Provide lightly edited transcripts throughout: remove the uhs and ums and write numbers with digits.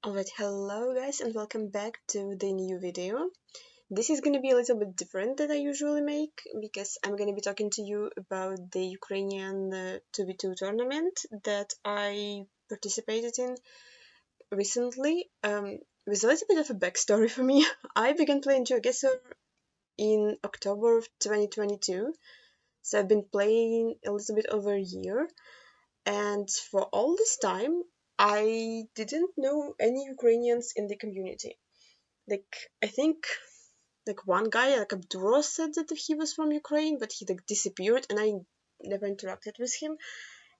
Alright, hello guys and welcome back to the new video. This is gonna be a little bit different than I usually make because I'm gonna be talking to you about the Ukrainian 2v2 tournament that I participated in recently. With a little bit of a backstory for me, I began playing Geoguessr in October of 2022, so I've been playing a little bit over a year. And for all this time, I didn't know any Ukrainians in the community. I think one guy, Abduro, said that he was from Ukraine, but he disappeared, and I never interacted with him.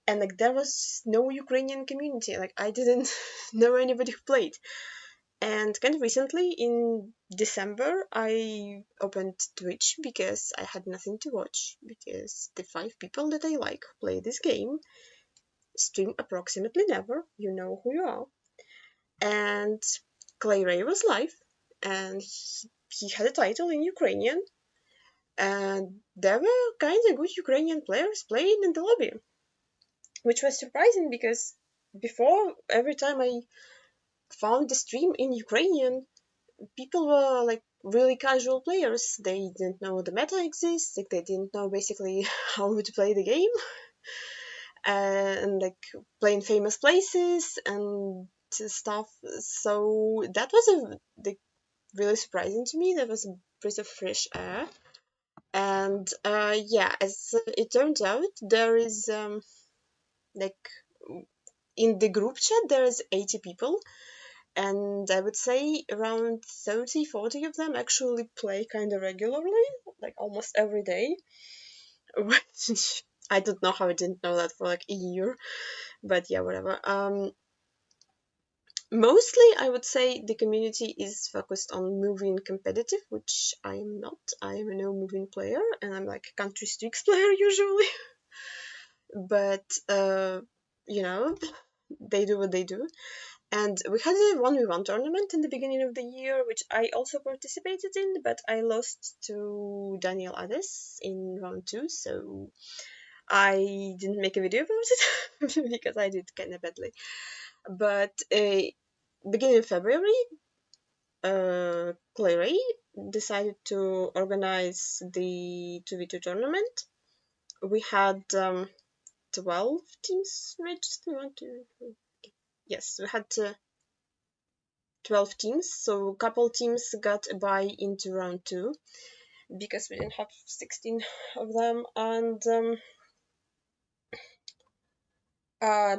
And there was no Ukrainian community. I didn't know anybody who played. And kind of recently, in December, I opened Twitch because I had nothing to watch. Because the 5 people that I like play this game stream approximately never. You know who you are. And CleyRey was live, and he had a title in Ukrainian, and there were kind of good Ukrainian players playing in the lobby, which was surprising because before, every time I found the stream in Ukrainian, people were really casual players. They didn't know the meta exists, they didn't know basically how to play the game, and playing famous places and stuff. So that was really surprising to me. That was a breath of fresh air. And yeah, as it turns out, there is like in the group chat there is 80 people, and I would say around 30-40 of them actually play kind of regularly, almost every day. Which I don't know how I didn't know that for a year, but yeah, whatever. Mostly, I would say the community is focused on moving competitive, which I am not. I am a no moving player, and I'm a country streaks player usually. But they do what they do. And we had a 1v1 tournament in the beginning of the year, which I also participated in, but I lost to Daniel Ades in round 2, so I didn't make a video about it because I did kind of badly. But beginning of February, CleyRey decided to organize the 2v2 tournament. We had 12 teams registered. Yes, we had 12 teams, so a couple teams got a bye into round 2 because we didn't have 16 of them. And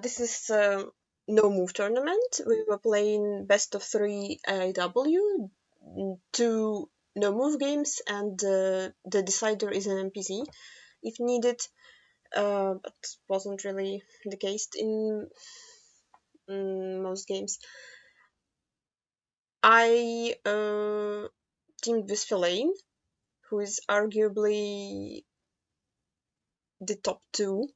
this is no move tournament. We were playing best of 3 AIW, 2 no move games, and the decider is an NMPZ if needed, but wasn't really the case in most games. I teamed with Fellain, who is arguably the top 2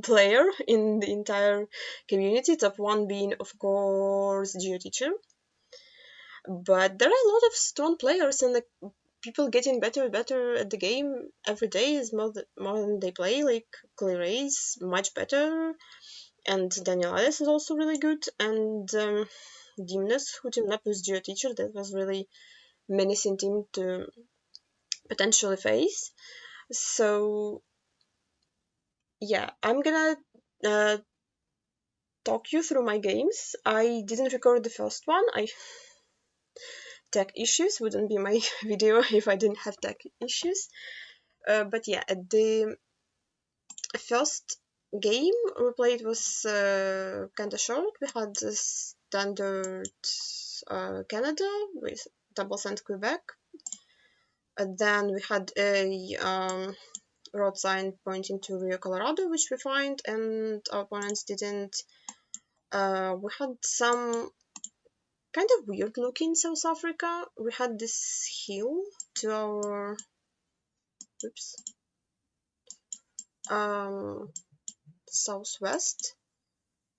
player in the entire community, top 1 being, of course, GeoTeacher. But there are a lot of strong players, and people getting better and better at the game every day is more than they play. CleyRey is much better, and Daniel Ades is also really good, and Dimnus, who teamed up with GeoTeacher, that was really menacing team to potentially face. So yeah, I'm gonna talk you through my games. I didn't record the first one. Tech issues wouldn't be my video if I didn't have tech issues. But yeah, the first game we played was kind of short. We had the standard Canada with double send Quebec. And then we had a road sign pointing to Rio, Colorado, which we find, and our opponents didn't. We had some kind of weird looking South Africa. We had this hill to our southwest,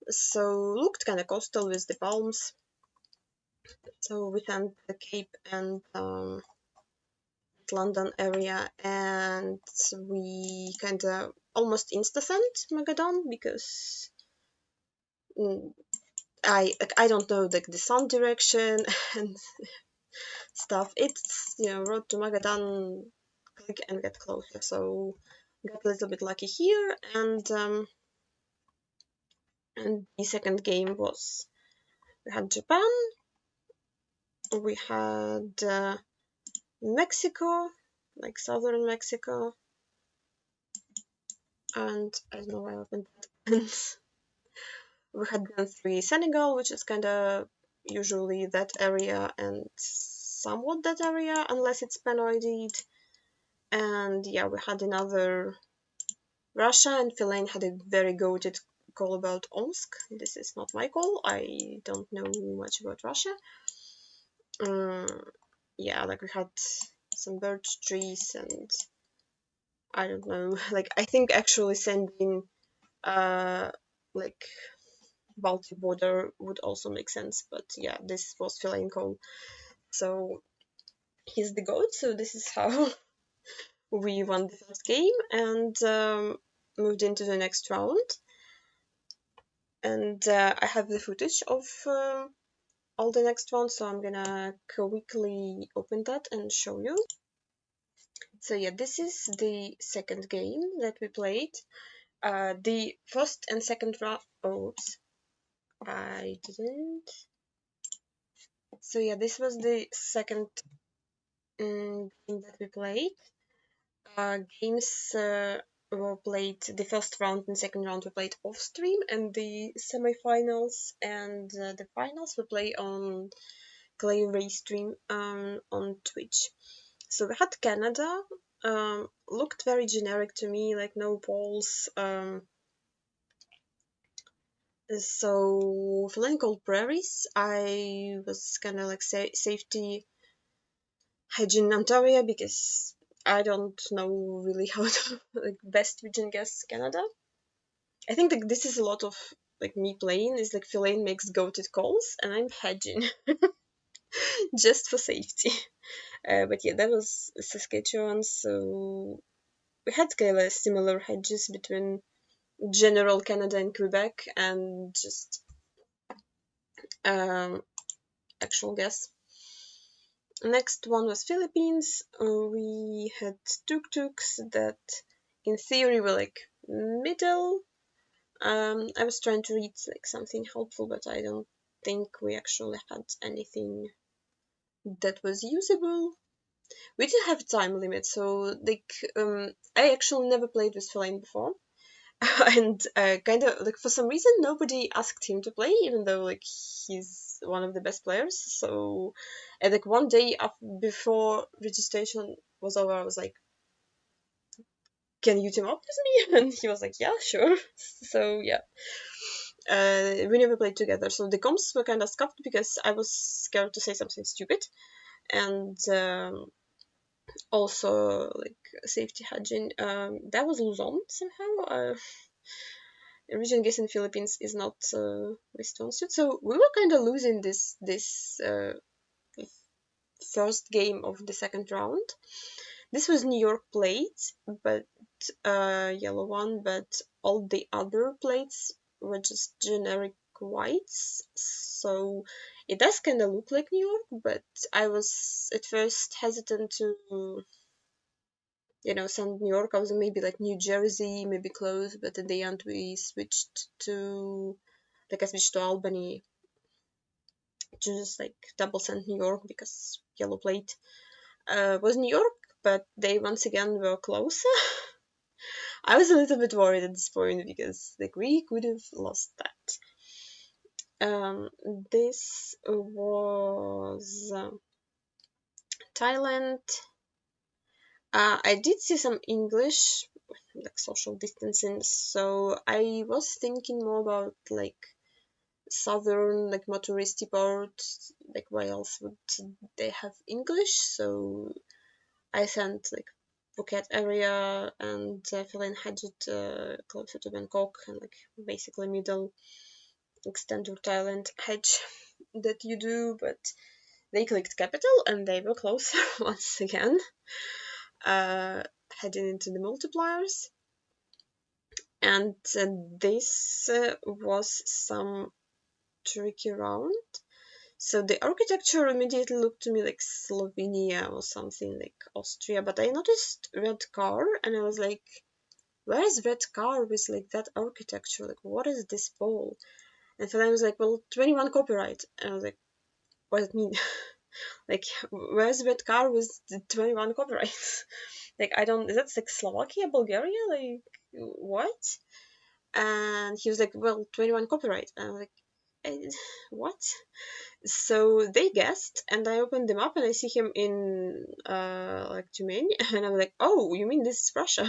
so looked kind of coastal with the palms. So we found the Cape and London area, and we kind of almost insta-sent Magadan because I don't know like the sun direction and stuff. It's road to Magadan, click and get closer. So got a little bit lucky here, and the second game was we had Japan, we had Mexico, like southern Mexico, and I don't know why I opened that. We had then 3 Senegal, which is kind of usually that area and somewhat that area, unless it's panoided. And yeah, we had another Russia, and Fellaini had a very goated call about Omsk. This is not my call. I don't know much about Russia. Yeah, like we had some birch trees, and I don't know. Like I think actually sending like Baltic border would also make sense. But yeah, this was Fellaini call, so he's the goat. So this is how we won the first game and moved into the next round. And I have the footage of all the next rounds, so I'm gonna quickly open that and show you. So yeah, this is the second game that we played. The first and second round. Oops, I didn't. So yeah, this was the second game that we played. Games were played, the first round and second round were played off stream, and the semifinals and the finals were played on CleyRey stream on Twitch. So we had Canada, looked very generic to me, like no polls. So Fellaini called prairies. I was kind of like safety hedging Ontario because I don't know really how to like best region guess Canada. I think like this is a lot of like me playing is like Fellaini makes goated calls and I'm hedging just for safety. But yeah, that was Saskatchewan, so we had kind of similar hedges between general Canada and Quebec and just um, actual guess. Next one was Philippines. We had tuk-tuks that in theory were like middle. I was trying to read like something helpful, but I don't think we actually had anything that was usable. We did have a time limit, so like I actually never played with Fellaini before. And kind of like for some reason nobody asked him to play, even though like he's one of the best players. So and like one day before registration was over, I was like, can you team up with me? And he was like, yeah, sure. So yeah, we never played together, so the comps were kind of scuffed because I was scared to say something stupid. And also like safety hedging, that was Luzon somehow. Region guess in Philippines is not responsive, so we were kind of losing this first game of the second round. This was New York plates, but yellow one, but all the other plates were just generic whites, so it does kind of look like New York, but I was at first hesitant to send New York. I was maybe like New Jersey, maybe close, but in the end we switched to like I switched to Albany to just like double send New York because yellow plate was New York, but they once again were closer. I was a little bit worried at this point because like we could have lost that. This was Thailand. I did see some English, like social distancing, so I was thinking more about like southern, like more touristy parts, like why else would they have English? So I sent like Phuket area and Fellaini had it closer to Bangkok and like basically middle extended Thailand hedge that you do, but they clicked capital and they were closer once again, heading into the multipliers. And this was some tricky round. So the architecture immediately looked to me like Slovenia or something, like Austria, but I noticed red car and I was like, where is red car with like that architecture? Like, what is this ball? And then I was like, well, 21 copyright. And I was like, what does it mean? Like, where's red car with the 21 copyright? Like, I don't, that's like Slovakia, Bulgaria? Like, what? And he was like, well, 21 copyright. And I was like, what? So they guessed, and I opened them up, and I see him in like Tюмень, and I'm like, oh, you mean this is Russia?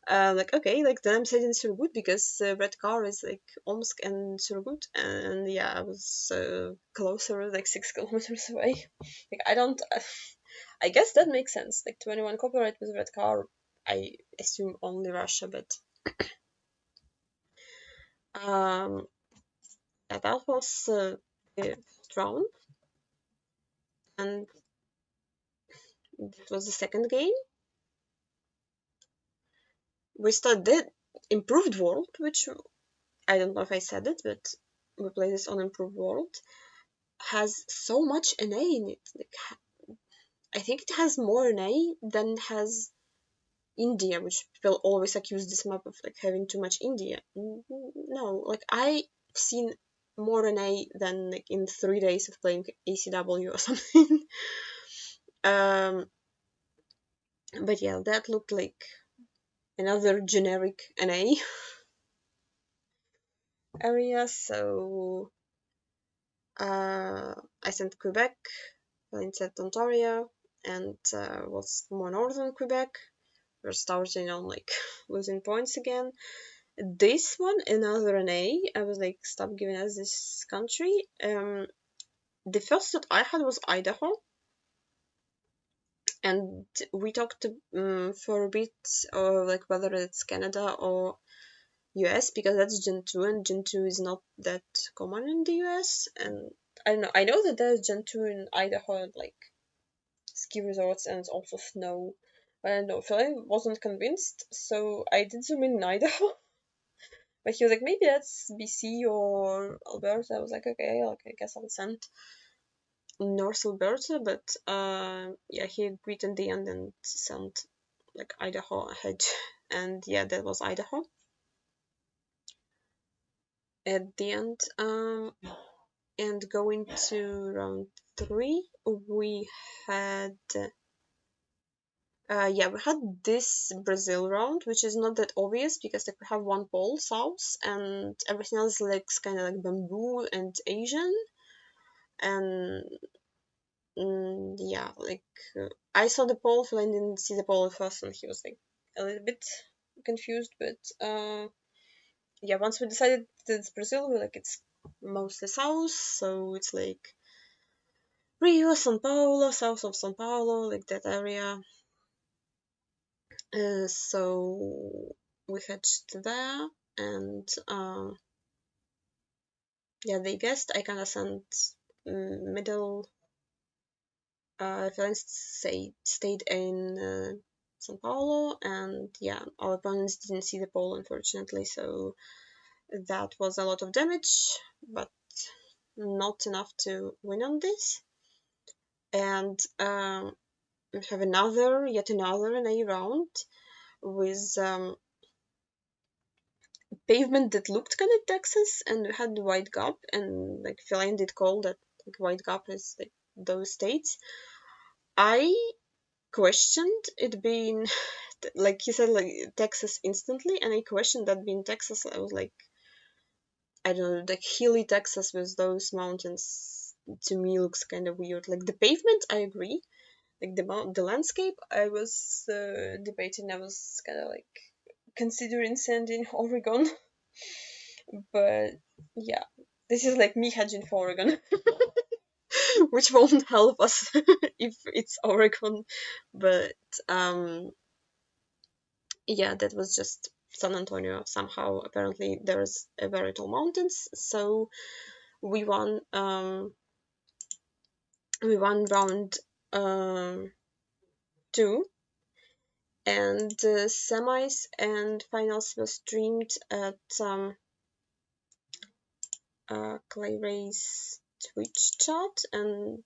Like, okay, like then I'm sitting in Surgut because red car is like Omsk and Surgut, and yeah, I was closer, like 6 kilometers away. Like, I don't, I guess that makes sense. Like 21 copyright with red car, I assume only Russia, but um, yeah, that was the round, and this was the second game. We started Improved World, which I don't know if I said it, but we play this on Improved World, has so much NA in it. Like, I think it has more NA than has India, which people always accuse this map of like having too much India. No, like I've seen more NA than like in 3 days of playing ACW or something. um, but yeah, that looked like another generic NA area. So I sent Quebec, I sent Ontario, and was more northern Quebec. We're starting on like losing points again. This one, another NA. I was like, stop giving us this country. The first that I had was Idaho, and we talked for a bit, or like whether it's Canada or US, because that's Gen 2, and Gen 2 is not that common in the US. And I don't know. I know that there's Gen 2 in Idaho, like ski resorts, and also snow. But I don't know. Phil wasn't convinced, so I did zoom in Idaho. But he was like, maybe that's BC or Alberta. I was like, okay, like I guess I'll send North Alberta. But yeah, he agreed in the end and sent like Idaho ahead. And yeah, that was Idaho at the end. And going to round 3, we had yeah, we had this Brazil round, which is not that obvious because like we have one pole south and everything else looks kind of like bamboo and Asian. And yeah, like I saw the pole, Phil didn't see the pole at first, and he was like a little bit confused. But yeah, once we decided that it's Brazil, we're like it's mostly south, so it's like Rio, São Paulo, south of São Paulo, like that area. So we hatched there, and yeah, they guessed. I kind of sent middle. Friends stayed in São Paulo, and yeah, our opponents didn't see the pole, unfortunately. So that was a lot of damage, but not enough to win on this. And we have yet another NA round with pavement that looked kind of Texas, and we had the White Gap, and like Feline did call that like White Gap is like those states. I questioned it being like he said like Texas instantly, and I questioned that being Texas. I was like, I don't know, like hilly Texas with those mountains to me looks kind of weird. Like the pavement, I agree. Like the landscape, I was debating. I was kind of like considering sending Oregon. But yeah, this is like me hedging for Oregon, which won't help us if it's Oregon. But yeah, that was just San Antonio. Somehow, apparently, there's a very tall mountains, so we won. We won round 2, and the semis and finals were streamed at CleyRey's Twitch chat, and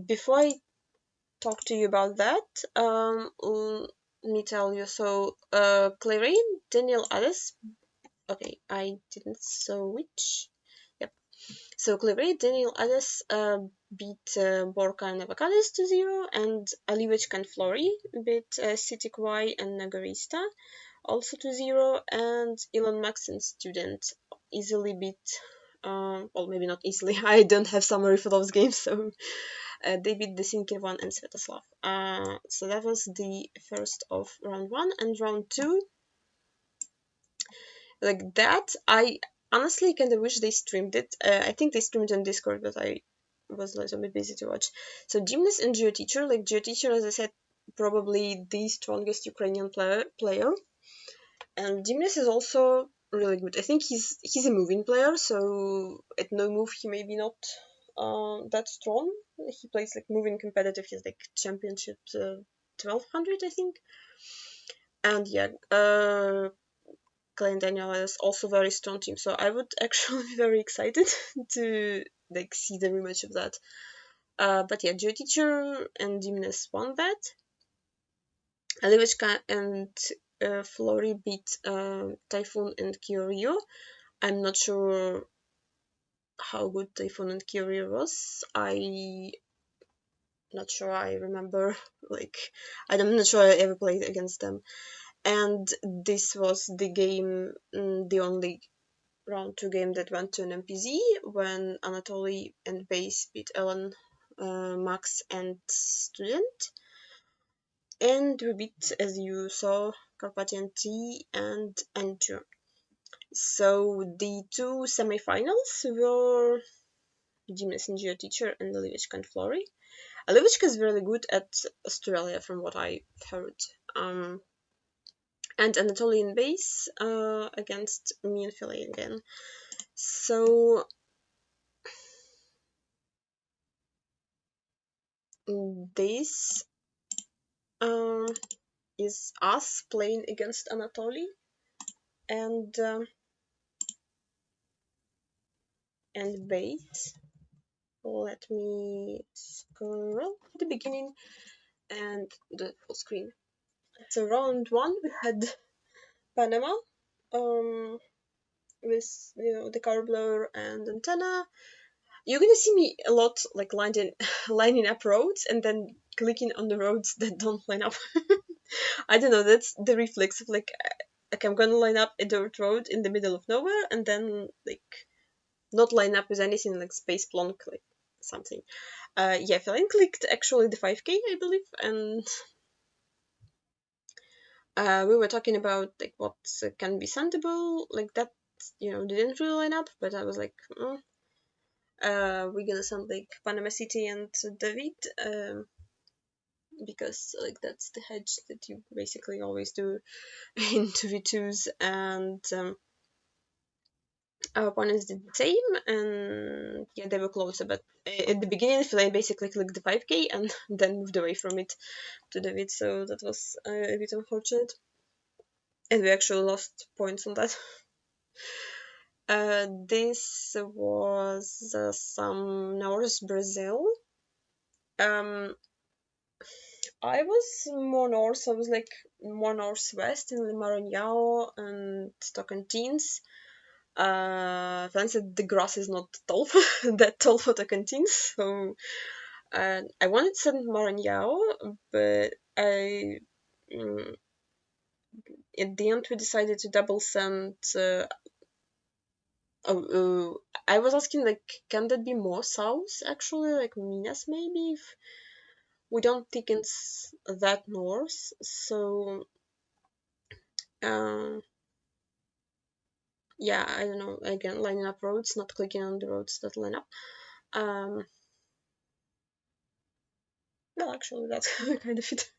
before I talk to you about that, let me tell you. So, CleyRey, Daniel Alice. Okay, I didn't switch. Yep. So CleyRey, Daniel Alice beat Borka and Avocados to 0, and Alivechka and Flory beat Citic Y and Nagarista also to 0, and Elon Max and Student easily beat, well, maybe not easily, I don't have summary for those games, so they beat the Sinkevan and Svetoslav. So that was the first of round 1, and round 2, like that, I honestly kind of wish they streamed it. I think they streamed on Discord, but I was a little bit busy to watch. So Gymnast and GeoTeacher, like GeoTeacher, as I said, probably the strongest Ukrainian player. And Gymnast is also really good. I think he's a moving player, so at no move he may be not that strong. He plays like moving competitive. He's like championship 1200, I think. And yeah, Clay and Daniel is also very strong team. So I would actually be very excited to like see the rematch of that. But yeah, GeoTeacher and Gymnast won that. Alivechka and Flory beat Typhoon and Kyoryu. I'm not sure how good Typhoon and Kyoryu was. Not sure I remember, like, I'm not sure I ever played against them. And this was the game, the only round 2 game that went to NMPZ when Anatoly and Base beat Ellen, Max, and Student. And we beat, as you saw, Carpathian T and Anju. So the 2 semifinals were Gymnast and GeoTeacher and Alivechka and Flory. Alivechka is really good at Australia, from what I heard. And Anatolian Base against me and Philly again. So this is us playing against Anatoly and Base. Let me scroll to the beginning and the full screen. So round 1 we had Panama with the car blur and antenna. You're gonna see me a lot like lining up roads and then clicking on the roads that don't line up. I don't know, that's the reflex of like I'm gonna line up a dirt road in the middle of nowhere and then like not line up with anything like space plonk, like something. Yeah, Feline clicked actually the 5k, I believe, and we were talking about like what can be sendable, like that, didn't really line up, but I was like, we're gonna send like Panama City and David, because like that's the hedge that you basically always do in 2v2s, and our opponents did the same, and yeah, they were closer, but at the beginning they basically clicked the 5k and then moved away from it to David, so that was a bit unfortunate, and we actually lost points on that. This was some North Brazil. I was more north. I was like more northwest in Maranhão and Tocantins. Said the grass is not tall, that tall for Tocantins, so I wanted to send Maranhão, but at the end we decided to double send. I was asking like, can that be more south actually, like Minas maybe? If we don't think it's that north, so yeah, I don't know, again, lining up roads, not clicking on the roads that line up. No, actually that's kind of it.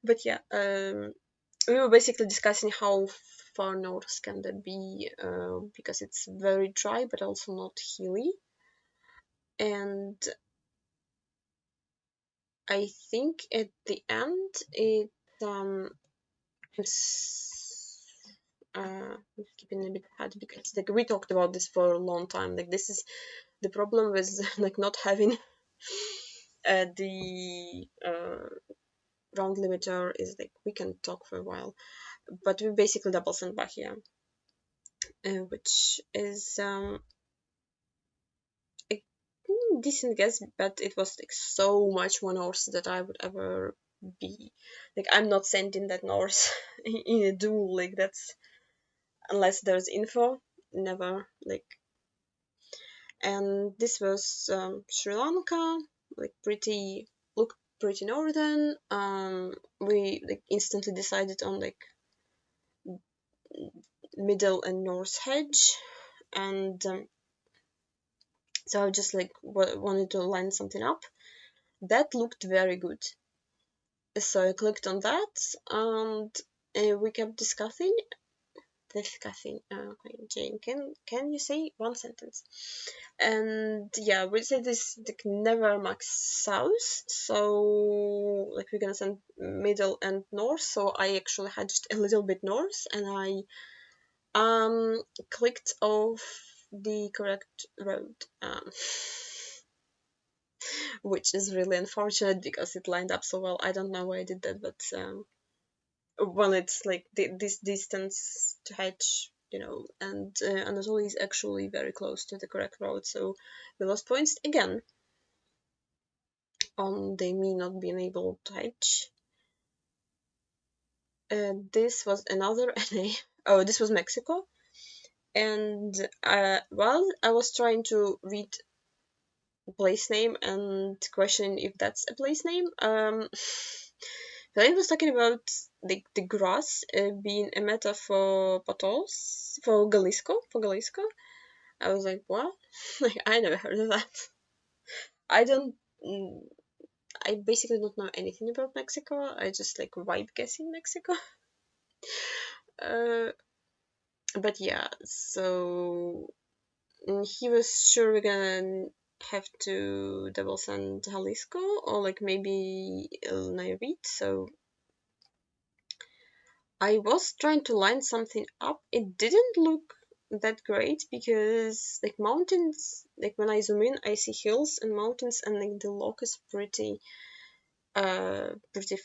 But yeah, we were basically discussing how far north can that be, because it's very dry but also not hilly, and I think at the end it skipping a bit ahead because like we talked about this for a long time. Like this is the problem with like not having the round limiter is like we can talk for a while, but we basically double send back here, which is a decent guess, but it was like so much more north that I would ever be like I'm not sending that north in a duel. Like that's unless there's info, never like. And this was Sri Lanka, like looked pretty northern. We like instantly decided on like middle and north hedge, and so I just like wanted to line something up that looked very good. So I clicked on that, and we kept discussing. Jane, can you say one sentence? And yeah, we said this like never max south, so like we're gonna send middle and north. So I actually had just a little bit north, and I clicked off the correct road, which is really unfortunate because it lined up so well. I don't know why I did that, but well, it's like this distance to hedge, and Anatoly is actually very close to the correct road, so we lost points again on they me not being able to hedge. This was another NA. Oh, this was Mexico, and while I was trying to read place name and question if that's a place name, Helen was talking about the grass being a meta for Potos, for Jalisco. I was like, what? Like, I never heard of that. I don't. mm, I basically don't know anything about Mexico. I just like vibe guessing Mexico. Uh, but yeah, so he was sure we're gonna have to double send Jalisco or like maybe Nayarit. So I was trying to line something up. It didn't look that great because like mountains, like when I zoom in, I see hills and mountains, and like the lock is pretty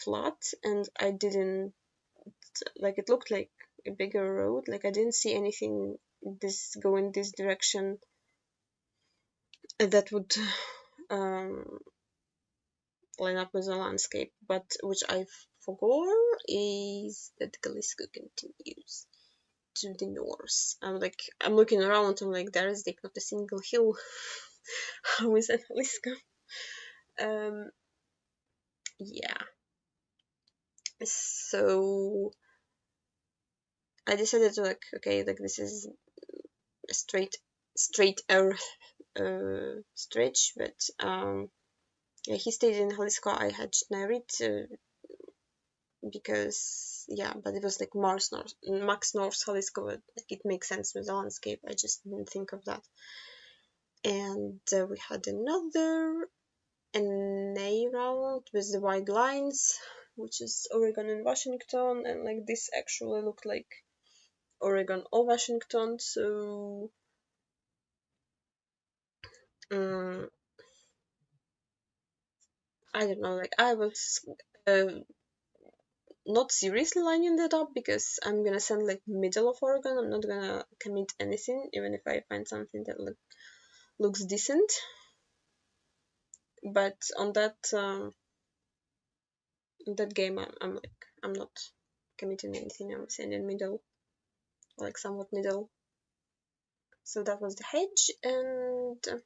flat, and I didn't like it looked like a bigger road. Like I didn't see anything this go in this direction that would um line up with the landscape. But which I forgot is that Jalisco continues to the north. I'm looking around, I'm like, there is like not a single hill. How is that Jalisco? Yeah. So I decided to like, okay, like this is a straight earth stretch, but yeah, he stayed in Jalisco. I had Nayarit because yeah, but it was like Max North Jalisco. But, like it makes sense with the landscape. I just didn't think of that. And we had another NA round with the white lines, which is Oregon and Washington, and like this actually looked like Oregon or Washington, so um, I don't know, like I was not seriously lining that up because I'm gonna send like middle of Oregon. I'm not gonna commit anything, even if I find something that looks decent. But on that game, I'm like I'm not committing anything. I'm sending middle, like somewhat middle. So that was the hedge, and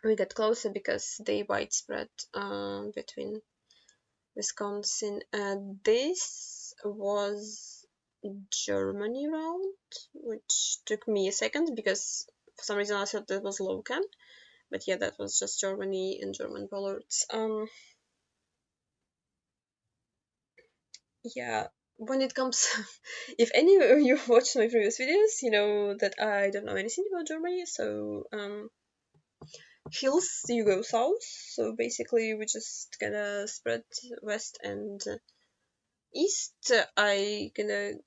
we got closer because they widespread between Wisconsin. This was Germany round, which took me a second because for some reason I thought that was Locan, but yeah, that was just Germany and German bollards. Yeah, when it comes, if any of you watched my previous videos, you know that I don't know anything about Germany, so hills you go south, so basically we just gonna spread west and east, I kinda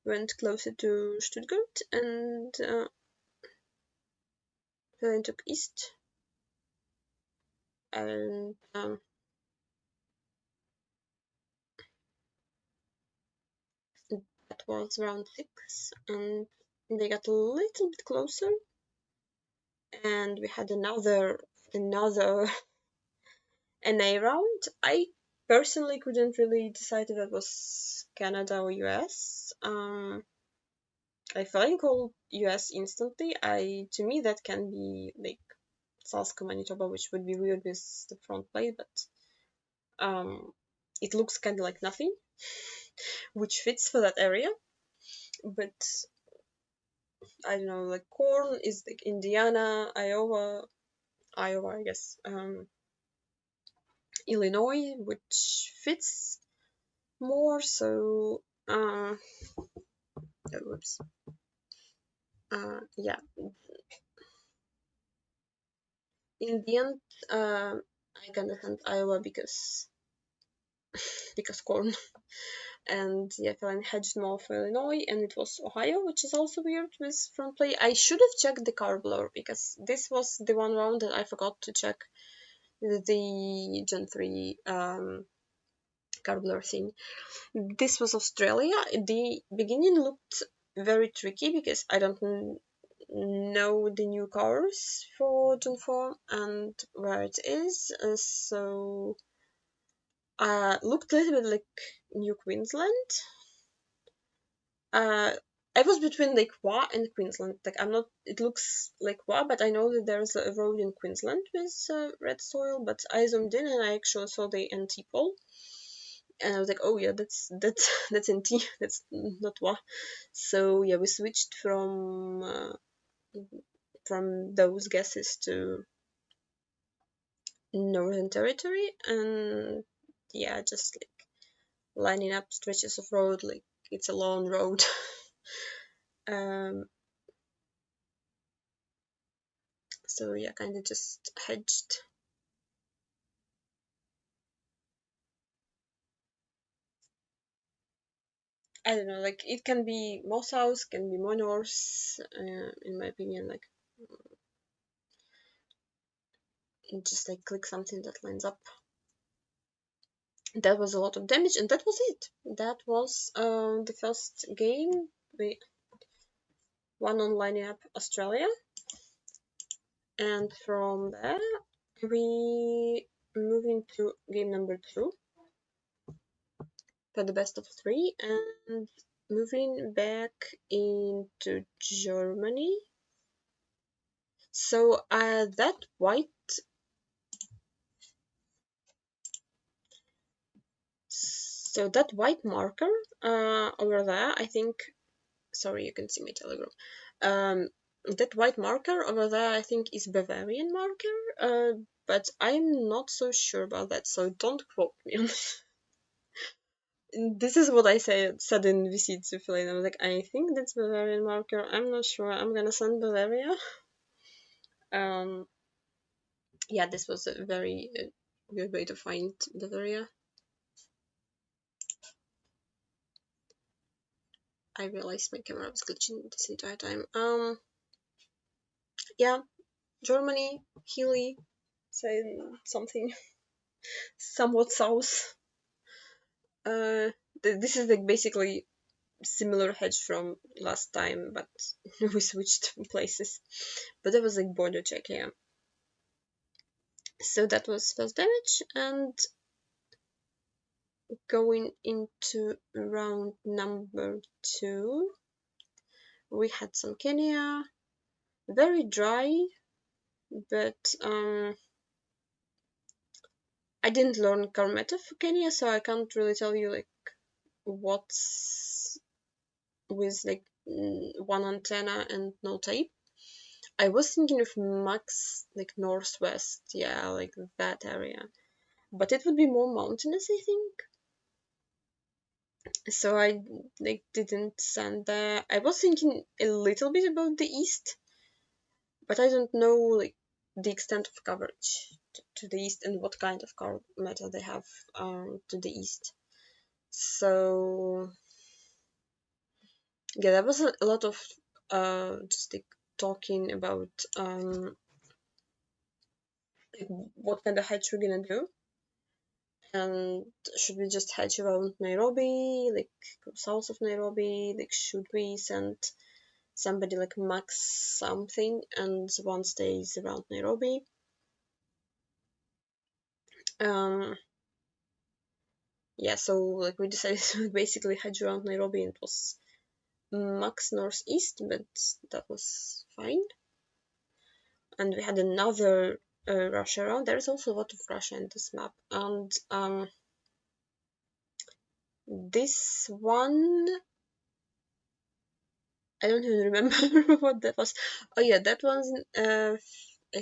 went closer to Stuttgart, and then I took east, and that was round 6, and they got a little bit closer, and we had another NA round. I personally couldn't really decide if that was Canada or US. I felt called US instantly. To me that can be like Sasko, Manitoba, which would be weird with the front plate, but it looks kind of like nothing, which fits for that area. But I don't know, like corn is like Indiana, Iowa, I guess, Illinois, which fits more. So, whoops, yeah. In the end, I can defend Iowa because corn. And yeah, Fallon hedged more for Illinois, and it was Ohio, which is also weird with front play. I should have checked the card lore because this was the one round that I forgot to check the Gen 3 card lore thing. This was Australia. The beginning looked very tricky because I don't know the new cars for Gen 4 and where it is, so looked a little bit like New Queensland. I was between like Wa and Queensland. Like I'm not. It looks like Wa, but I know that there's a road in Queensland with red soil. But I zoomed in and I actually saw the NT pole, and I was like, oh yeah, that's NT. That's not Wa. So yeah, we switched from those guesses to Northern Territory, and yeah, just like lining up stretches of road like it's a long road. So yeah, kind of just hedged. I don't know, like it can be more south, can be more north, in my opinion. Like just like click something that lines up. That was a lot of damage, and that was it. That was the first game. We won on lining up Australia, and from there we move into game number 2 for the best of 3, and moving back into Germany. So that white marker over there, I think, sorry, you can see my telegram. That white marker over there, I think, is Bavarian marker, but I'm not so sure about that, so don't quote me on this. This is what I said in VC to Philly. I was like, I think that's Bavarian marker. I'm not sure. I'm gonna send Bavaria. Yeah, this was a very good way to find Bavaria. I realized my camera was glitching this entire time. Yeah, Germany, Healy, saying something somewhat south. This is like basically similar hedge from last time, but we switched places. But that was like border check, yeah. So that was first damage, and going into round number 2, we had some Kenya, very dry, but I didn't learn Karmeta for Kenya, so I can't really tell you like what's with like one antenna and no tape. I was thinking of max like northwest, yeah, like that area, but it would be more mountainous, I think. So I like didn't send there. I was thinking a little bit about the east, but I don't know like the extent of coverage to the east and what kind of car meta they have to the east. So yeah, there was a lot of just like talking about like what kind of hedge we're gonna do, and should we just hedge around Nairobi, like go south of Nairobi, like should we send somebody like max something and one stays around Nairobi. Um, yeah, so like we decided to basically hedge around Nairobi, and it was max northeast, but that was fine. And we had another rush around. There's also a lot of Russia in this map, and this one I don't even remember what that was. Oh yeah, that was I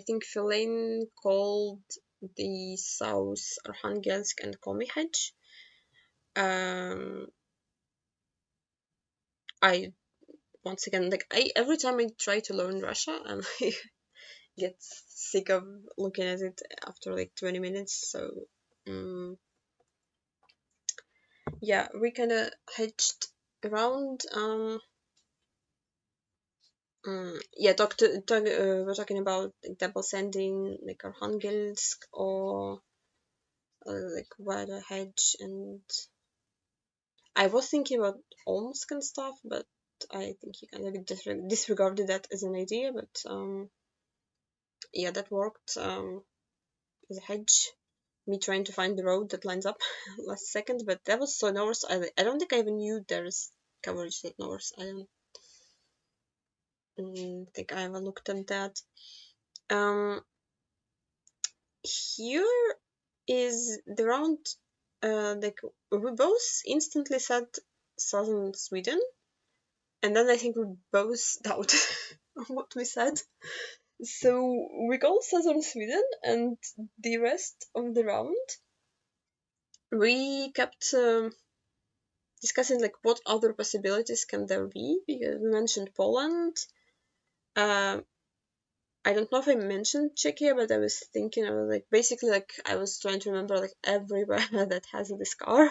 think Fellaini called the South Arkhangelsk and Komi hedge. I once again like I every time I try to learn Russia and I get sick of looking at it after like 20 minutes. So yeah, we kind of hedged around. Yeah, we're talking about like, double sending like Arkhangelsk or like wider hedge, and I was thinking about Omsk and stuff, but I think he kind of disregarded that as an idea. But yeah, that worked as a hedge. Me trying to find the road that lines up last second, but that was so north. I don't think I even knew there's coverage that north. I don't think I ever looked at that. Here is the round. Like we both instantly said southern Sweden, and then I think we both doubted what we said. So we called southern Sweden, and the rest of the round we kept discussing like what other possibilities can there be, because we mentioned Poland. I don't know if I mentioned Czechia, but I was thinking, I was like basically like I was trying to remember like everywhere that has this car.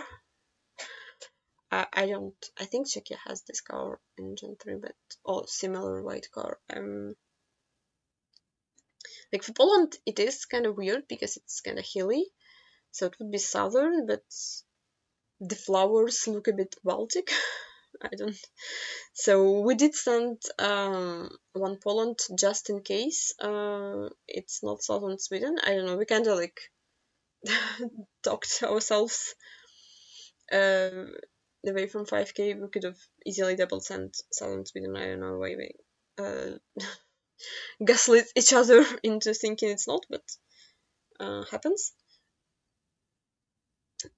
I don't. I think Czechia has this car in Gen 3, but or similar white car. Like for Poland, it is kind of weird because it's kind of hilly, so it would be southern, but the flowers look a bit Baltic. I don't. So we did send one Poland just in case it's not southern Sweden. I don't know. We kind of like talked ourselves uh, away from 5K. We could have easily double sent southern Sweden. I don't know why we uh, gaslit each other into thinking it's not, but happens.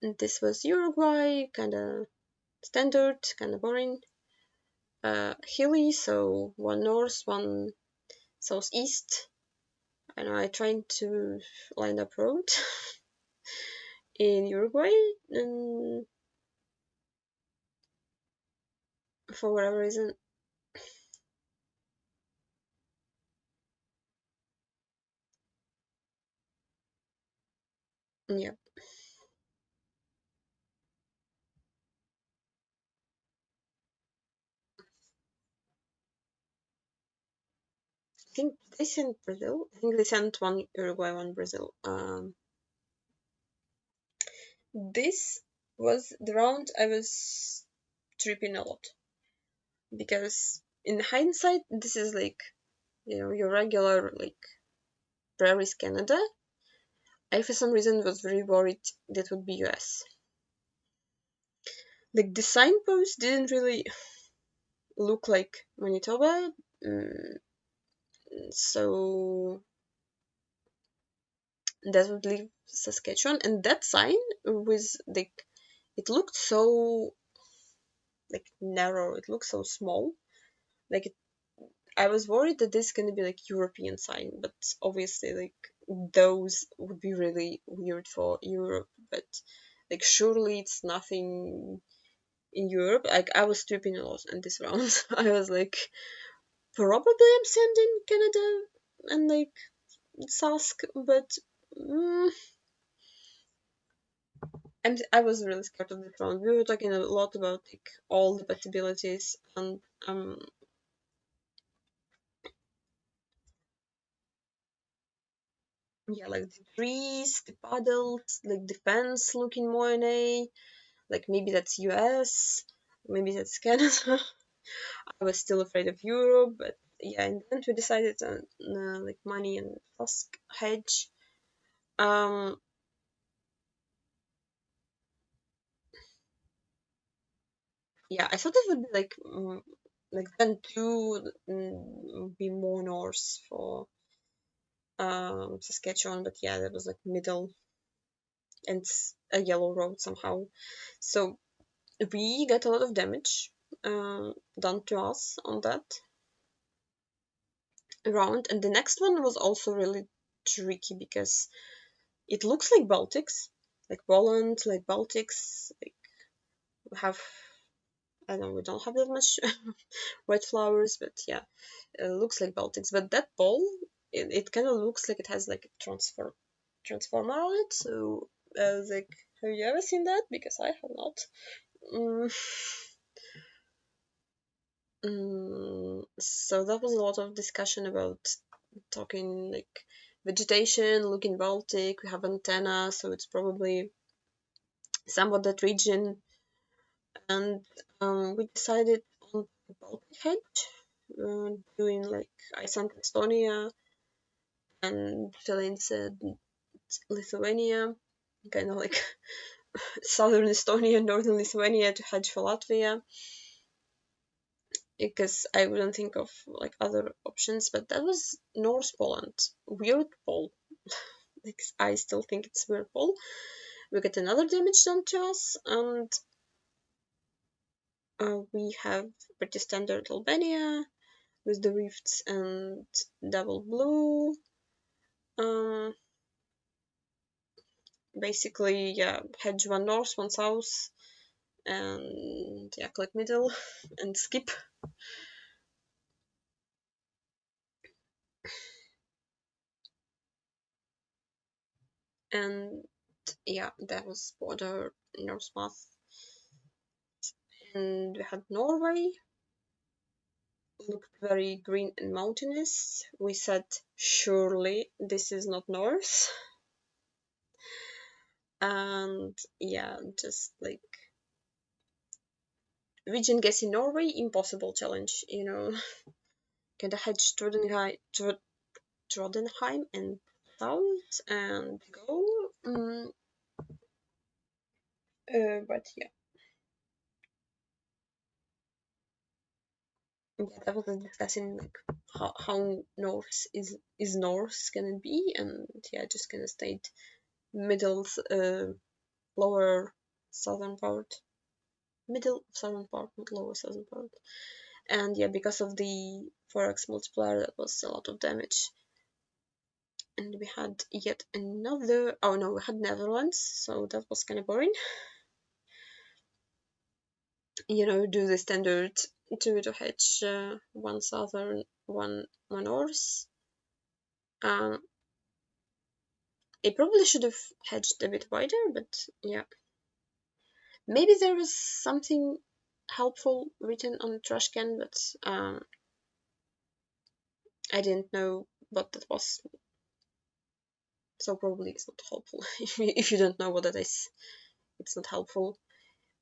And this was Uruguay, kind of standard, kind of boring. Hilly, so one north, one southeast. And I tried to line up road in Uruguay, and for whatever reason, yeah. I think they sent Brazil. I think they sent one Uruguay, one Brazil. This was the round I was tripping a lot because in hindsight, this is like your regular like prairies Canada. I for some reason was very worried that would be US. Like the signpost didn't really look like Manitoba, so that would leave Saskatchewan. And that sign was like it looked so like narrow. It looked so small. Like I was worried that this is gonna be like European sign, but obviously like those would be really weird for Europe. But like surely it's nothing in Europe. Like I was tripping a lot in this round. I was like, probably I'm sending Canada and like Sask, but I was really scared of this round. We were talking a lot about like all the possibilities, and yeah, like the trees, the puddles, like the fence looking more in a like maybe that's US, maybe that's Canada. I was still afraid of Europe, but yeah, in the end we decided on like money and Tusk hedge. Um, yeah, I thought it would be like then two be more north for Saskatchewan, but yeah, that was like middle and a yellow road somehow. So we got a lot of damage done to us on that round, and the next one was also really tricky because it looks like Baltics, like Poland, like Baltics. Like we have, I don't know, we don't have that much white flowers, but yeah, it looks like Baltics. But that ball, it kind of looks like it has like a transformer on it. So I was like, have you ever seen that? Because I have not. Mm, so that was a lot of discussion about talking like vegetation, looking Baltic. We have antenna, so it's probably somewhat that region. And we decided on the Baltic hedge, doing like Iceland, Estonia, and Celine said Lithuania, kind of like southern Estonia, northern Lithuania to hedge for Latvia, because I wouldn't think of like other options. But that was North Poland, weird pole. Like I still think it's weird pole. We get another damage done to us, and we have pretty standard Albania with the rifts and double blue. Um, basically, yeah, hedge one north, one south, and yeah, click middle and skip. And yeah, that was border north path. And we had Norway, looked very green and mountainous. We said, surely this is not north. And yeah, just like region guess in Norway, impossible challenge, you know. Kinda hedge Trondheim and south and go. But yeah, that was discussing like how north is north gonna be, and yeah, just kind of stayed middle, lower southern part, middle southern part, not lower southern part, and yeah, because of the 4x multiplier, that was a lot of damage. And we had yet another. Oh no, we had Netherlands, so that was kind of boring. You know, do the standard two to hedge, one southern, one north. Um, it probably should have hedged a bit wider, but yeah, maybe there was something helpful written on the trash can, but I didn't know what that was. So probably it's not helpful. If you don't know what that is, it's not helpful.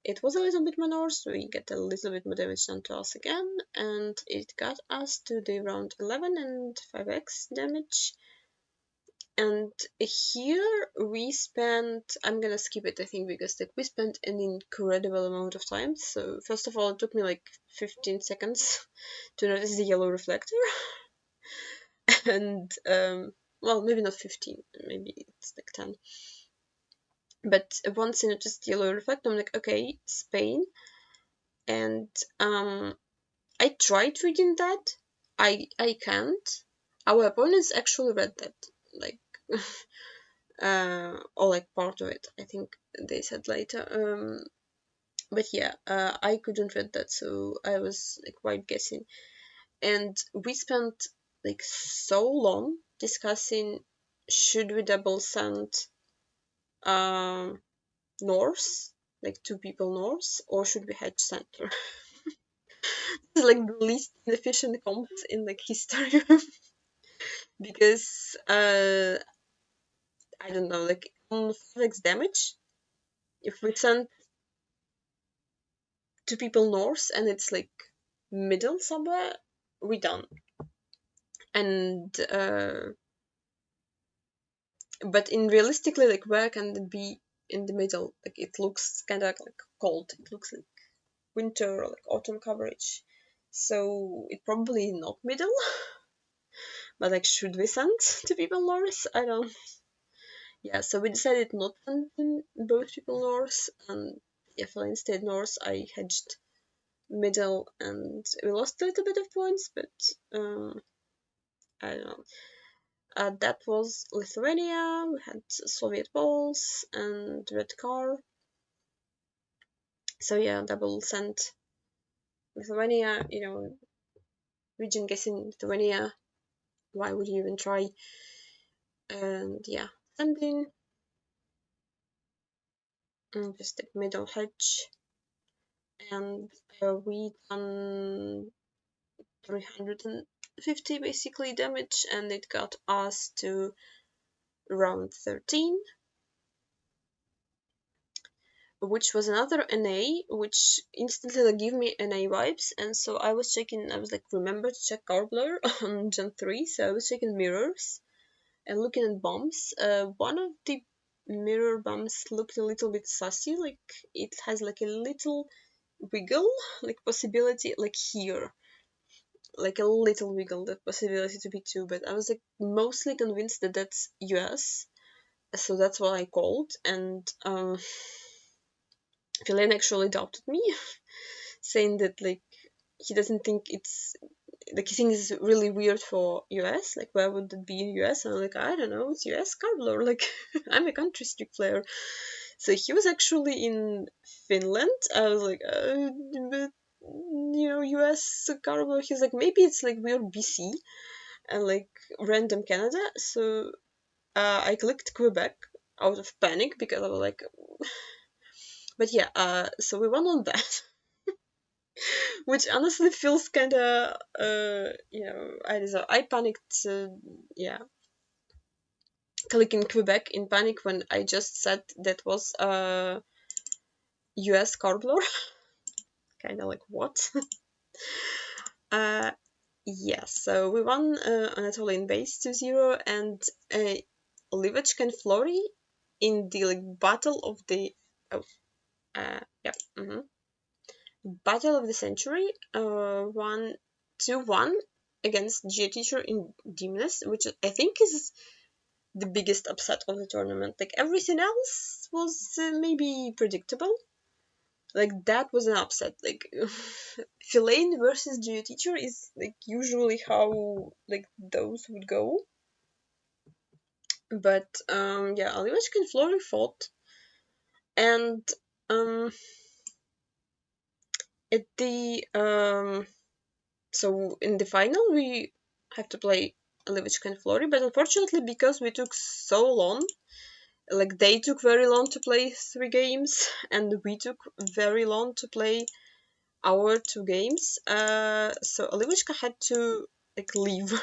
It was a little bit more north, so we get a little bit more damage done to us again, and it got us to the round 11 and 5x damage. And here we spent, I'm gonna skip it, I think, because like we spent an incredible amount of time. So first of all, it took me like 15 seconds to notice the yellow reflector. And well, maybe not 15, maybe it's like 10. But once I noticed the yellow reflector, I'm like, okay, Spain. And I tried reading that. I can't. Our opponents actually read that, like, or like part of it. I think they said later. But yeah, I couldn't read that, so I was like quite guessing. And we spent like so long discussing should we double send north, like two people north, or should we hedge center? It's like the least inefficient comps in like history because I don't know, like on 5x damage, if we send two people north and it's like middle somewhere, we done. And but in realistically, like where can it be in the middle? Like it looks kind of like cold. It looks like winter or like autumn coverage. So it probably not middle. But like should we send to people north? I don't. Yeah, so we decided not to send both people north, and if I stayed north, I hedged middle, and we lost a little bit of points, but I don't know. That was Lithuania. We had Soviet balls and red car. So yeah, double sent Lithuania. You know, region guessing Lithuania. Why would you even try? And yeah, sending and just like middle hedge, and we done 350 basically damage, and it got us to round 13, which was another NA, which instantly like gave me NA vibes. And so I was checking, I was like, remember to check Carbler on Gen 3, so I was checking mirrors and looking at bombs. One of the mirror bombs looked a little bit sassy, like it has like a little wiggle, like possibility, like here, like a little wiggle, that possibility to be two. But I was like mostly convinced that that's US, so that's what I called. And Philaine actually doubted me, saying that like he doesn't think it's like he thinks it's really weird for US. Like where would it be in US? And I'm like, I don't know, it's US Carbler. Like I'm a country streak player. So he was actually in Finland. I was like, but you know, US Carbler. He's like, maybe it's like we're BC and like random Canada. So I clicked Quebec out of panic because I was like, but yeah, so we won on that. Which honestly feels kind of, you know, I deserve. I panicked, yeah, clicking Quebec in panic when I just said that was US Carbler. Kind of like, what? uh, yeah, so we won Anatolian base 2-0, and Olivechka and Flory in the like battle of the, oh, yeah, battle of the century, 1-2-1 against Geoteacher in Gymnast, which I think is the biggest upset of the tournament. Like everything else was maybe predictable. Like that was an upset. Like Philaine versus Geoteacher is like usually how like those would go. But yeah, Olivechka and Flory fought, and at the so in the final we have to play Olivechka and Flory, but unfortunately because we took so long, like they took very long to play 3 games, and we took very long to play our 2 games. So Olivechka had to like leave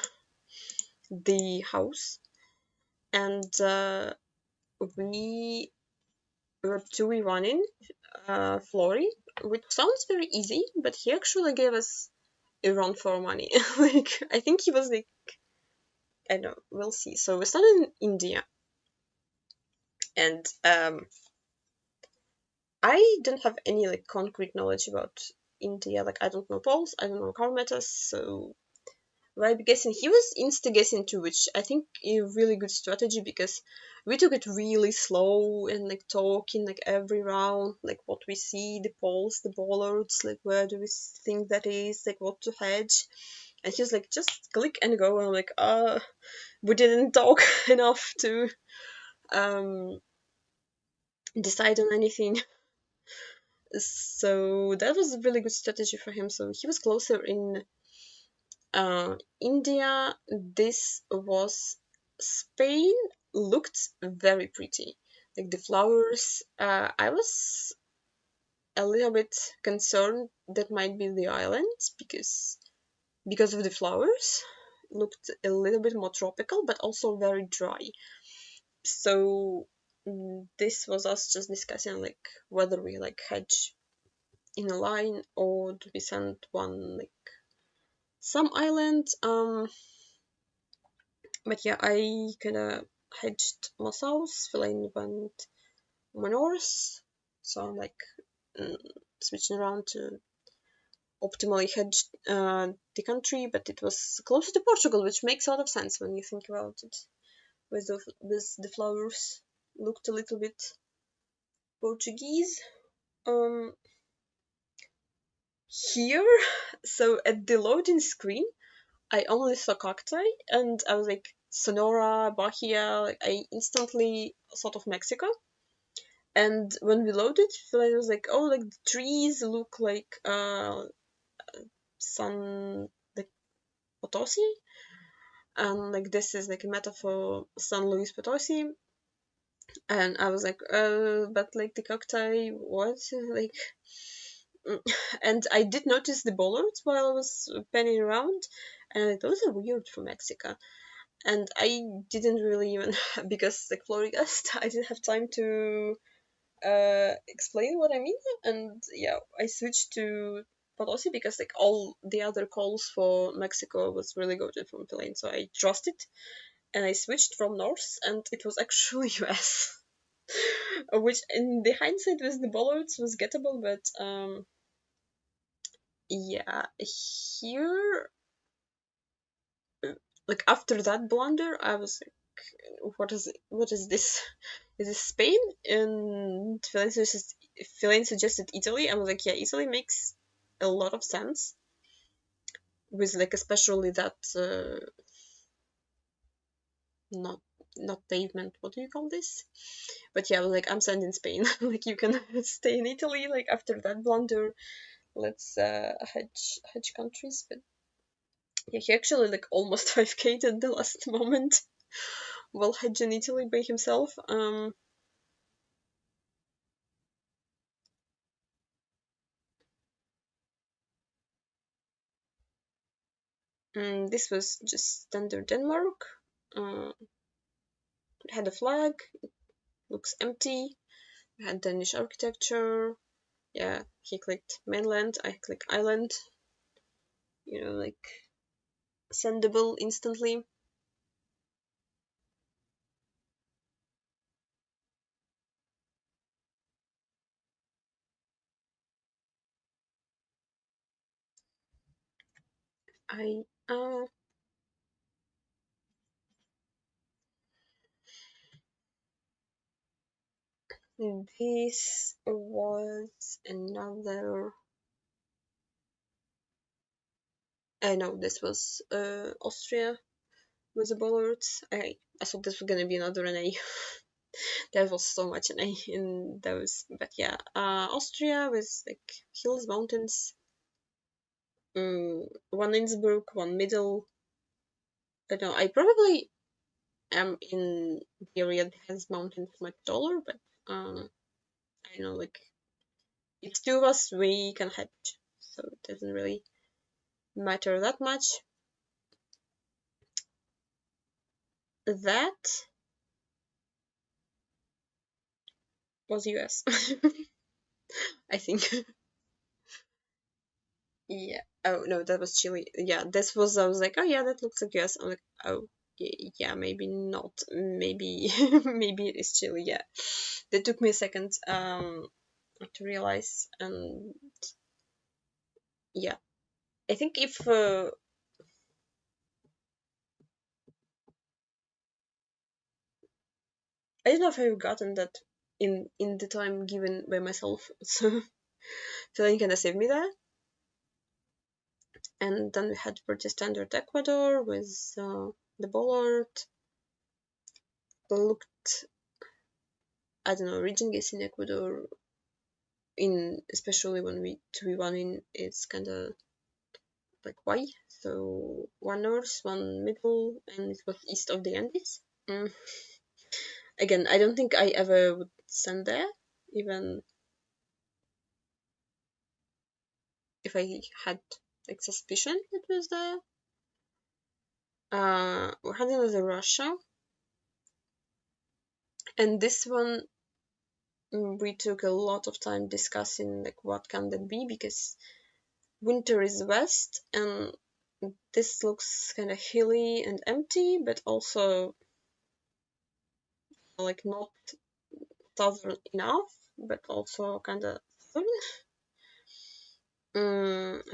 the house, and we were 2v1 in Flory, which sounds very easy, but he actually gave us a run for money. Like I think he was like, I don't know, we'll see. So we started in India, and I don't have any like concrete knowledge about India. Like I don't know polls, I don't know car metas, so right guessing he was insta guessing too, which I think a really good strategy because we took it really slow and like talking like every round, like what we see, the polls, the bollards, like where do we think that is, like what to hedge. And he was like, just click and go. And I'm like, we didn't talk enough to decide on anything. So that was a really good strategy for him. So he was closer in India. This was Spain. Looked very pretty. like the flowers. I was a little bit concerned that might be the island because of the flowers. Looked a little bit more tropical, but also very dry. So this was us just discussing like whether we like hedge in a line or do we send one like some island. But yeah, I kinda hedged more south, Fellaini went more north, so I'm like mm, switching around to optimally hedge the country, but it was closer to Portugal, which makes a lot of sense when you think about it. With the flowers, looked a little bit Portuguese. Um, here, so at the loading screen, I only saw cacti, and I was like Sonora, Bahia. Like I instantly thought of Mexico. And when we loaded, I was like, oh, like the trees look like San like Potosi, and like this is like a metaphor San Luis Potosi. And I was like, but like the cacti, what? Like, and I did notice the bollards while I was panning around, and those are weird for Mexico. And I didn't really even because like florist, I didn't have time to explain what I mean. And yeah, I switched to Potosi because like all the other calls for Mexico was really gotten from Plain, so I trusted and I switched from North, and it was actually US. Which in the hindsight with the bollards was gettable, but yeah, here like after that blunder, I was like, what is this? Is this Spain? And Fellaini suggested Italy. I was like, yeah, Italy makes a lot of sense with like especially that not not pavement. What do you call this? But yeah, like I'm sending Spain. Like you can stay in Italy. Like after that blunder, let's hedge countries. But yeah, he actually like almost 5K'd at the last moment while hedging Italy by himself. This was just standard Denmark. It had a flag. It looks empty. It had Danish architecture. Yeah, he clicked mainland. I click island. Like sendable instantly. I this was another. I know this was Austria with the bollards. I thought this was gonna be another NA. There was so much NA in those, but yeah, Austria with like hills, mountains. One Innsbruck, one middle. I don't know. I probably am in the area that has mountains much taller, but I know like it's two of us, we can hedge, so it doesn't really matter that much. That was US. I think. Yeah. Oh no, that was Chile. Yeah, this was. I was like, oh yeah, that looks like US. I'm like, oh yeah, maybe not. Maybe maybe it is Chile. Yeah, that took me a second to realize. And yeah, I think if I don't know if I've gotten that in the time given by myself, so feeling kind of saved me there. And then we had pretty standard Ecuador with the bollard. Looked, I don't know, region guess in Ecuador, in especially when we 2v1 in, it's kind of like why? So one north, one middle, and it was east of the Andes. Mm. Again, I don't think I ever would send there, even if I had like suspicion it was there. We had another Russia, and this one we took a lot of time discussing like what can that be, because winter is west and this looks kind of hilly and empty, but also like not southern enough, but also kind of southern.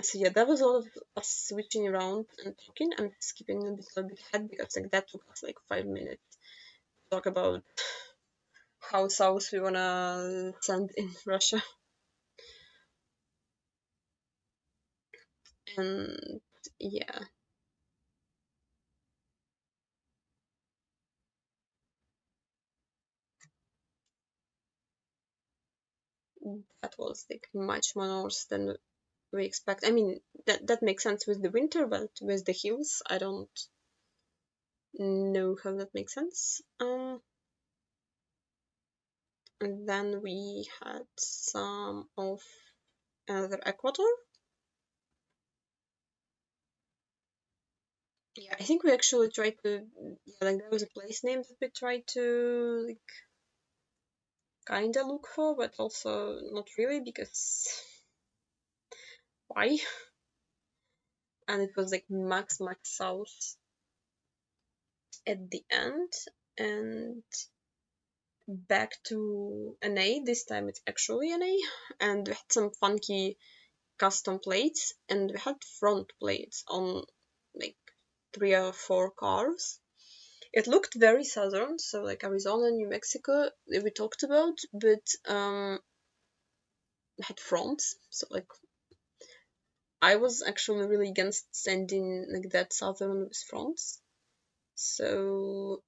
So yeah, that was all of us switching around and talking. I'm skipping a bit ahead because like that took us like 5 minutes to talk about how south we wanna send in Russia. And yeah, that was like much more north than we expect. I mean, that makes sense with the winter, but with the hills, I don't know how that makes sense. And then we had some of another Ecuador. Yeah, I think we actually tried to, yeah, like there was a place name that we tried to like kind of look for, but also not really, because why? And it was like max south at the end, and back to NA. This time it's actually NA, and we had some funky custom plates, and we had front plates on like 3 or 4 cars. It looked very southern, so like Arizona, New Mexico, we talked about, but had fronts. So like I was actually really against sending like that southern with fronts. So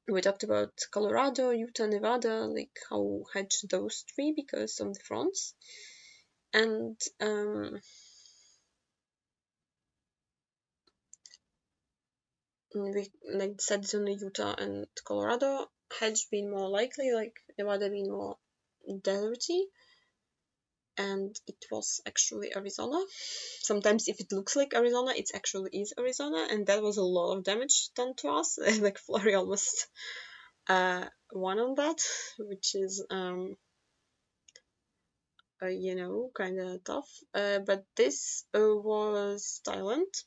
we talked about Colorado, Utah, Nevada, like how hedge those 3 because of the fronts. And we like decided on Utah and Colorado, hedge being more likely, like Nevada being more deserty, and it was actually Arizona. Sometimes if it looks like Arizona, it actually is Arizona, and that was a lot of damage done to us. Like Flurry almost won on that, which is you know, kind of tough. But this was Thailand,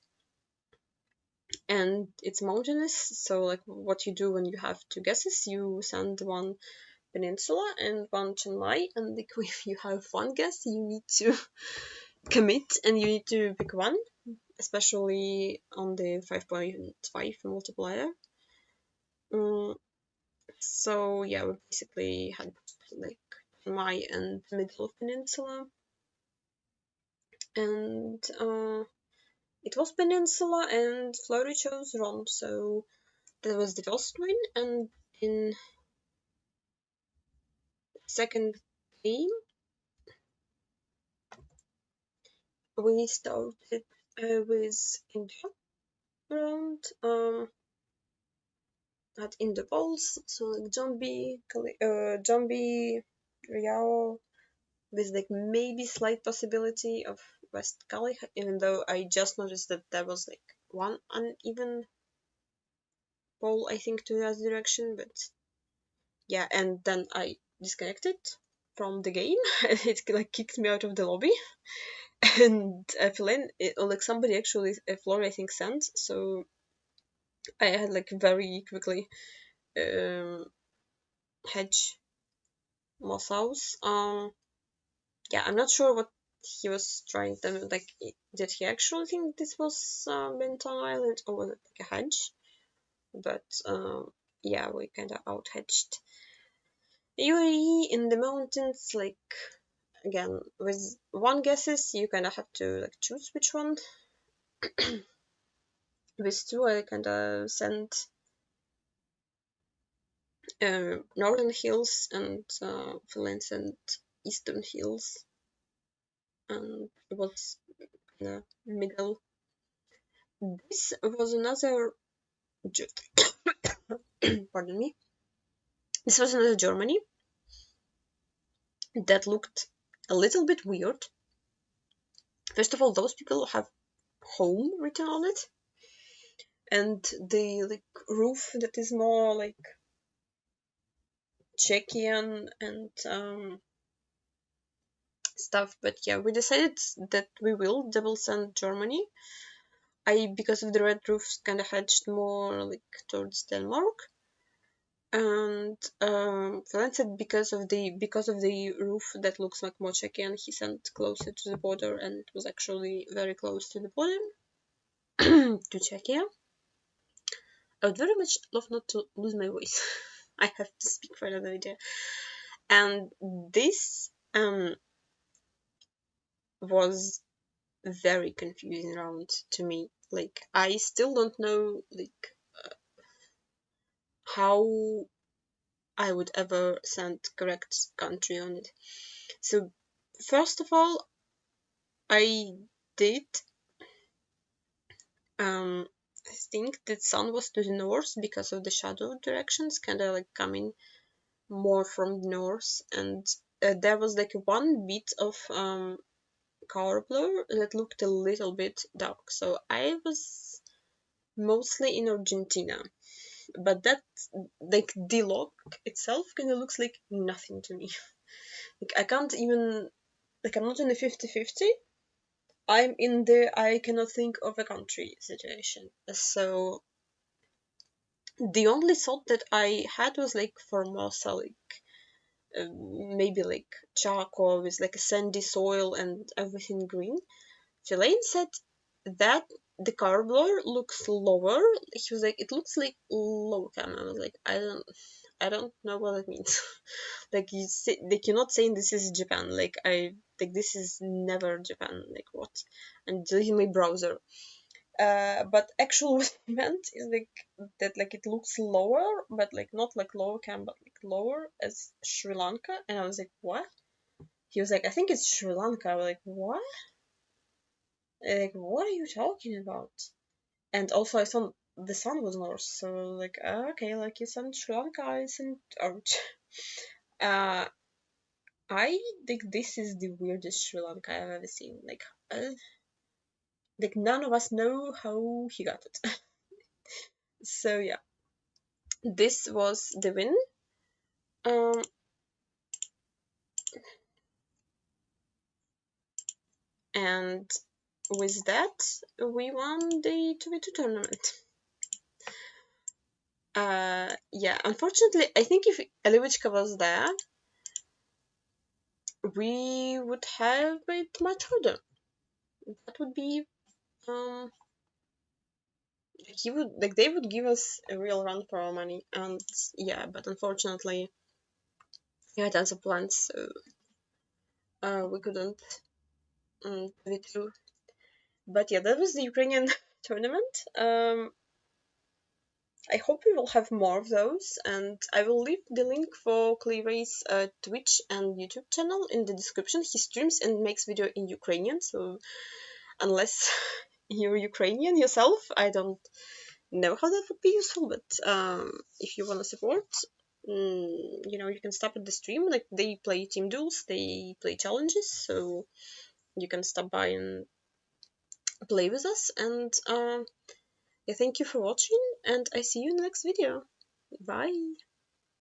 and it's mountainous. So like what you do when you have 2 guesses, you send one peninsula and one Chiang Mai, and like if you have 1 guess, you need to commit and you need to pick one, especially on the 5.5 multiplier. So yeah, we basically had like Chiang Mai and middle of peninsula, and it was peninsula, and Flurry chose Ron, so that was the first win. And in second game, we started with India round at in the polls, so like Zombie, Riao, with like maybe slight possibility of West Cali, even though I just noticed that there was like one uneven poll, I think, to that direction, but yeah, and then I disconnected from the game. It like kicked me out of the lobby, and Flynn, like somebody actually, Flora I think sent, so I had like very quickly hedge Mosshaus. Yeah, I'm not sure what he was trying to like. Did he actually think this was Benton Island, or was it like a hedge? But yeah, we kind of out hedged UAE in the mountains. Like again, with 1 guesses, you kind of have to like choose which one. With 2, I kind of sent Northern Hills, and Finland sent Eastern Hills, and it was kind of middle. This was another Pardon me. This was another Germany that looked a little bit weird. First of all, those people have home written on it, and the like roof that is more like Czechian and stuff. But yeah, we decided that we will double send Germany. Because of the red roofs, kind of hedged more like towards Denmark, and Florence said because of the roof that looks like more Czechian, he sent closer to the border, and it was actually very close to the border to Czechia. I would very much love not to lose my voice. I have to speak for another video. And this was very confusing round to me. Like, I still don't know like how I would ever send correct country on it. So first of all, I did I think the sun was to the north because of the shadow directions, kind of like coming more from the north, and there was like one bit of color blur that looked a little bit dark. So I was mostly in Argentina, but that like the log itself kind of looks like nothing to me. Like I can't even like I'm not in the 50-50. I'm in the I cannot think of a country situation. So the only thought that I had was like Formosa, like maybe like charcoal with like a sandy soil and everything green. Jelaine said that the color blur looks lower. He was like, it looks like low cam. I was like, I don't know what it means. Like you say, like you're not saying this is Japan. Like this is never Japan. Like what? And deleting my browser. But actually what he meant is like that like it looks lower, but like not like lower cam, but like lower as Sri Lanka. And I was like, what? He was like, I think it's Sri Lanka. I was like, what? Like, what are you talking about? And also I thought the sun was north, so like, okay, like you sent Sri Lanka, I sent ouch. Uh, I think this is the weirdest Sri Lanka I've ever seen. Like none of us know how he got it. So yeah, this was the win. Um, and with that, we won the 2v2 tournament. Yeah, unfortunately, I think if Elivichka was there, we would have it much harder. That would be, he would, like, they would give us a real run for our money, and yeah, but unfortunately, he had other plans, so we couldn't do it too. But yeah, that was the Ukrainian tournament. I hope we will have more of those, and I will leave the link for CleyRey's Twitch and YouTube channel in the description. He streams and makes video in Ukrainian, so unless you're Ukrainian yourself, I don't know how that would be useful, but if you want to support, you know, you can stop at the stream. Like, they play team duels, they play challenges, so you can stop by and play with us, and yeah, thank you for watching, and I see you in the next video. Bye!